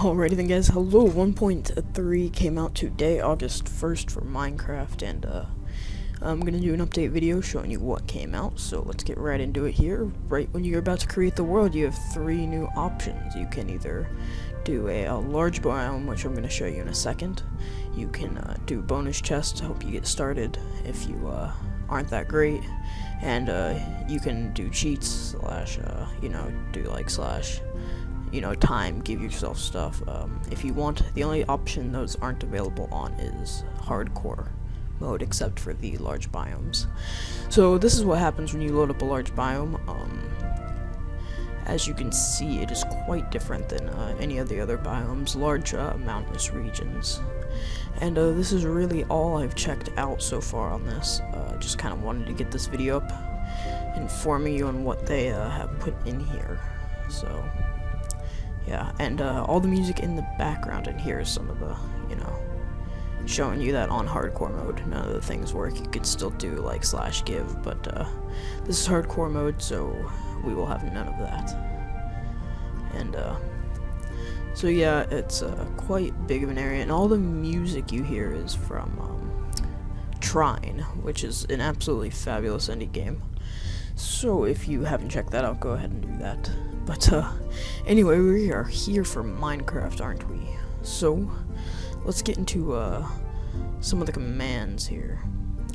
Alrighty then guys, hello, 1.3 came out today, August 1st for Minecraft, and I'm gonna do an update video showing you what came out, so let's get right into it here. Right when you're about to create the world, you have three new options. You can either do a large biome, which I'm gonna show you in a second. You can do bonus chests to help you get started if you aren't that great, and you can do cheats slash, do like slash time, give yourself stuff if you want. The only option those aren't available on is hardcore mode, except for the large biomes. So this is what happens when you load up a large biome. As you can see, it is quite different than any of the other biomes, large mountainous regions. And this is really all I've checked out so far on this. Just kind of wanted to get this video up, informing you on what they have put in here. So yeah, and all the music in the background in here is some of the, showing you that on hardcore mode, none of the things work. You could still do like slash give, but this is hardcore mode, so we will have none of that. And so yeah, it's quite big of an area, and all the music you hear is from Trine, which is an absolutely fabulous indie game. So if you haven't checked that out, go ahead and do that. But anyway, we are here for Minecraft, aren't we? So let's get into some of the commands here,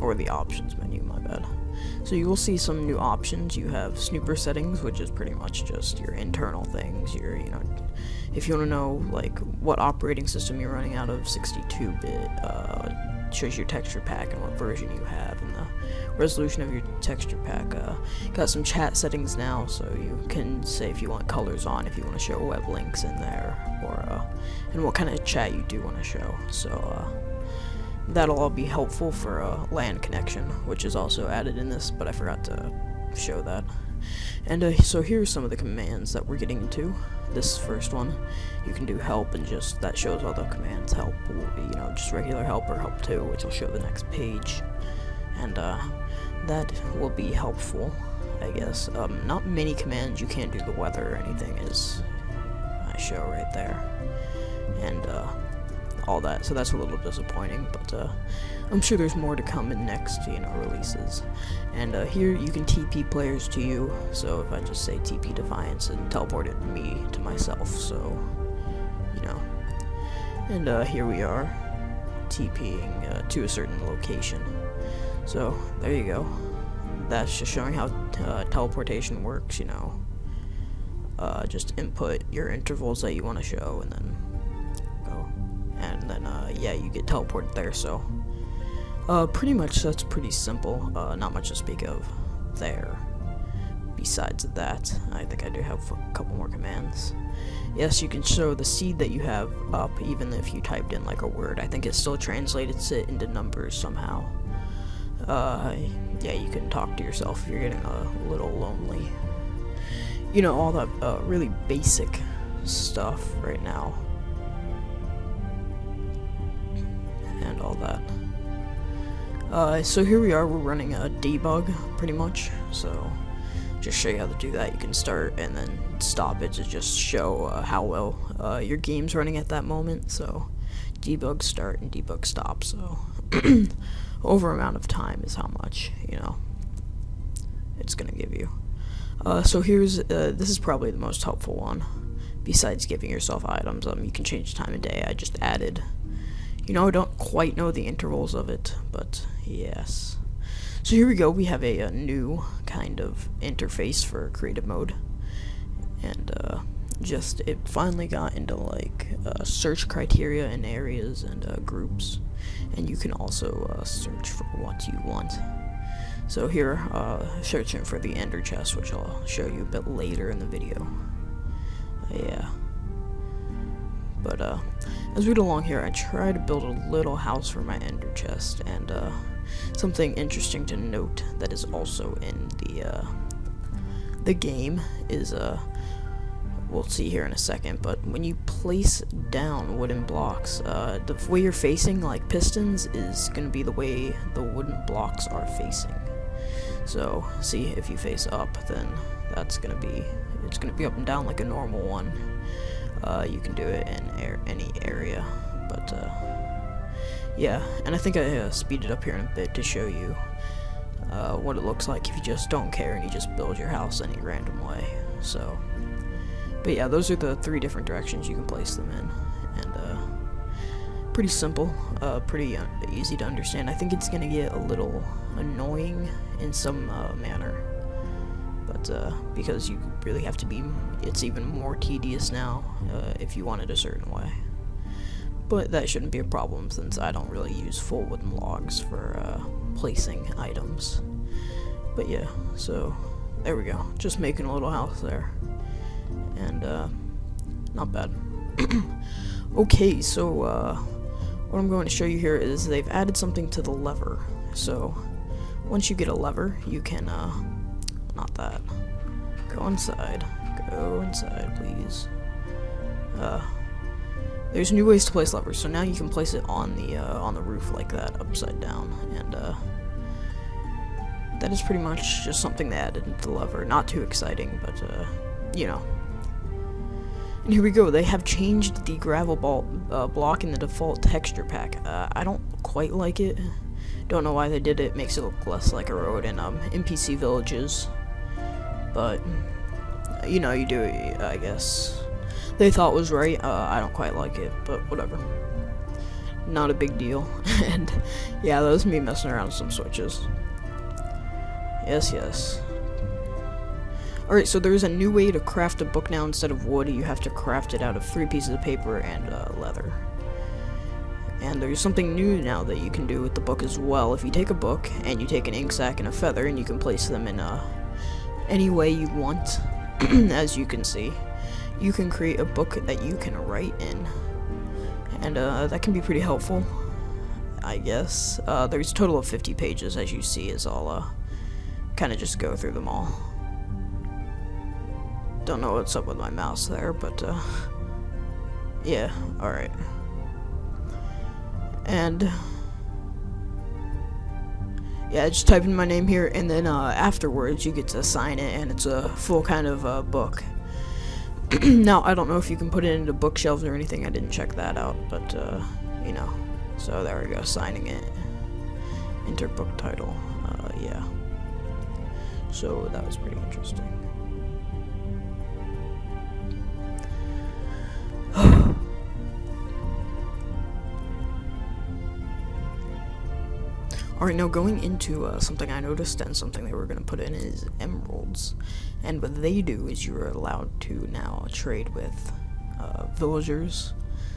or the options menu, my bad. So you will see some new options. You have snooper settings, which is pretty much just your internal things. Your, if you want to know like what operating system you're running out of, 62-bit, shows your texture pack and what version you have and the resolution of your texture pack. Got some chat settings now, so you can say if you want colors on, if you want to show web links in there, or and what kind of chat you do want to show. So that'll all be helpful for LAN connection, which is also added in this, but I forgot to show that. And so here's some of the commands that we're getting into. This first one, you can do help, and just that shows all the commands. Help will be, just regular help or help 2, which will show the next page, and that will be helpful, I guess. Not many commands you can't do the weather or anything, as I show right there, and all that, so that's a little disappointing, but I'm sure there's more to come in next, releases. And here you can TP players to you, so if I just say TP Defiance, and teleport it me to myself, so, and here we are, TPing to a certain location. So, there you go. That's just showing how teleportation works, just input your intervals that you want to show, and then yeah, you get teleported there. So pretty much that's pretty simple. Not much to speak of there. Besides that, I think I do have a couple more commands. Yes, you can show the seed that you have up even if you typed in like a word. I think it still translates it into numbers somehow. Yeah, you can talk to yourself if you're getting a little lonely. All that really basic stuff right now. And all that. So here we are, we're running a debug, pretty much, so just show you how to do that. You can start and then stop it to just show how well your game's running at that moment. So debug start and debug stop, so over amount of time is how much, it's gonna give you. So here's, this is probably the most helpful one, besides giving yourself items. You can change time of day. I just added, I don't quite know the intervals of it, but yes. So here we go, we have a new kind of interface for creative mode, and just it finally got into like search criteria in areas and groups, and you can also search for what you want. So here, searching for the ender chest, which I'll show you a bit later in the video. Yeah. But as we go along here, I try to build a little house for my ender chest, and something interesting to note that is also in the game is we'll see here in a second, but when you place down wooden blocks, the way you're facing, like pistons, is going to be the way the wooden blocks are facing. So see, if you face up, then that's going to be, it's going to be up and down like a normal one. you can do it in any area. But yeah, and I think I speeded up here in a bit to show you what it looks like if you just don't care and you just build your house any random way. So, but yeah, those are the 3 different directions you can place them in, and pretty simple, pretty easy to understand. I think it's gonna get a little annoying in some manner, but because you really have to be, it's even more tedious now if you want it a certain way. But that shouldn't be a problem since I don't really use full wooden logs for placing items. But yeah, so there we go. Just making a little house there. And not bad. Okay, so what I'm going to show you here is they've added something to the lever. So once you get a lever, you can not that. Go inside. Go inside, please. There's new ways to place levers, so now you can place it on the roof like that, upside down, and that is pretty much just something they added into the lever. Not too exciting, but you know. And here we go. They have changed the gravel block in the default texture pack. I don't quite like it. Don't know why they did it. Makes it look less like a road in NPC villages, but you know, you do it, I guess. They thought was right. I don't quite like it, but whatever. Not a big deal. And yeah, that was me messing around with some switches. Yes, yes. Alright, so there's a new way to craft a book now. Instead of wood, you have to craft it out of 3 pieces of paper and leather. And there's something new now that you can do with the book as well. If you take a book and you take an ink sac and a feather, and you can place them in any way you want, as you can see. You can create a book that you can write in, and that can be pretty helpful, I guess. There's a total of 50 pages, as you see, as I'll kind of just go through them all. Don't know what's up with my mouse there, but yeah, alright. And yeah, just type in my name here, and then afterwards you get to sign it, and it's a full kind of book. Now, I don't know if you can put it into bookshelves or anything. I didn't check that out, but, you know. So, there we go, signing it. Enter book title. Yeah. So, that was pretty interesting. Alright, now going into something I noticed and something they were going to put in is emeralds. And what they do is you're allowed to now trade with villagers.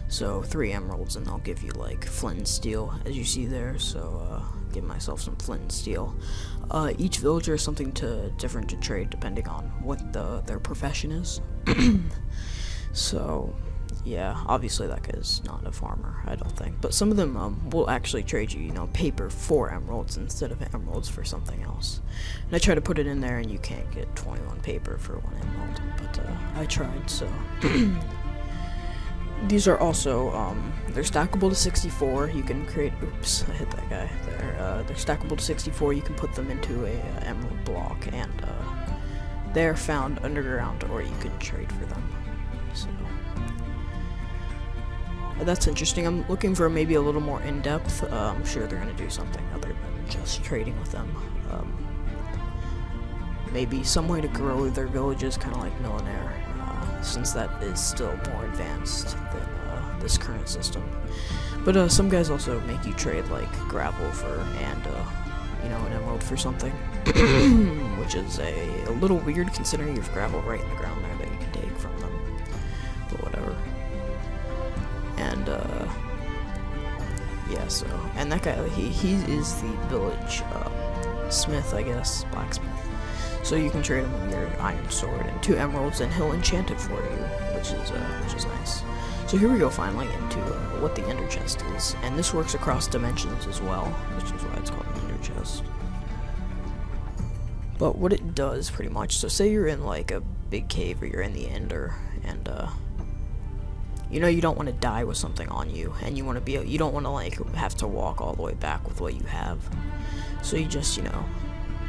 So 3 emeralds and they'll give you like flint and steel, as you see there. So give myself some flint and steel. Each villager is something different to trade depending on what their profession is. So yeah, obviously that guy's not a farmer, I don't think. But some of them will actually trade you, paper for emeralds instead of emeralds for something else. And I tried to put it in there, and you can't get 21 paper for 1 emerald. But I tried, so. These are also, they're stackable to 64. You can create, oops, I hit that guy there. They're stackable to 64. You can put them into a emerald block, and they're found underground, or you can trade for them. So. That's interesting. I'm looking for maybe a little more in-depth. I'm sure they're going to do something other than just trading with them. Maybe some way to grow their villages, kind of like Millionaire, since that is still more advanced than this current system. But some guys also make you trade like gravel for and an emerald for something, which is a little weird considering you have gravel right in the ground there that you can take from them. But whatever. And yeah, so, and that guy, he is the village smith, I guess, blacksmith. So you can trade him your iron sword and 2 emeralds, and he'll enchant it for you, which is nice. So here we go, finally into what the ender chest is, and this works across dimensions as well, which is why it's called an ender chest. But what it does, pretty much, so say you're in like a big cave, or you're in the ender, and you don't want to die with something on you, and you don't want to like have to walk all the way back with what you have. So you just,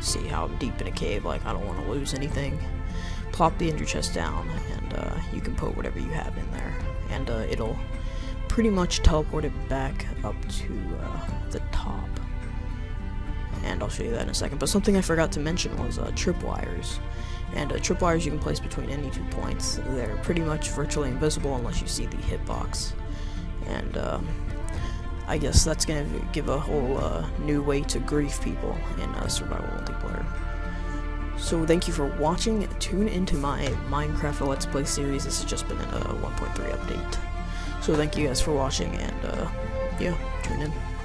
see how I'm deep in a cave, like I don't want to lose anything. Plop the ender chest down, and and you can put whatever you have in there, and it'll pretty much teleport it back up to the top. And I'll show you that in a second. But something I forgot to mention was tripwires. And tripwires you can place between any 2 points. They're pretty much virtually invisible unless you see the hitbox. And I guess that's gonna give a whole new way to grief people in survival multiplayer. So thank you for watching. Tune into my Minecraft Let's Play series. This has just been a 1.3 update. So thank you guys for watching, and yeah, tune in.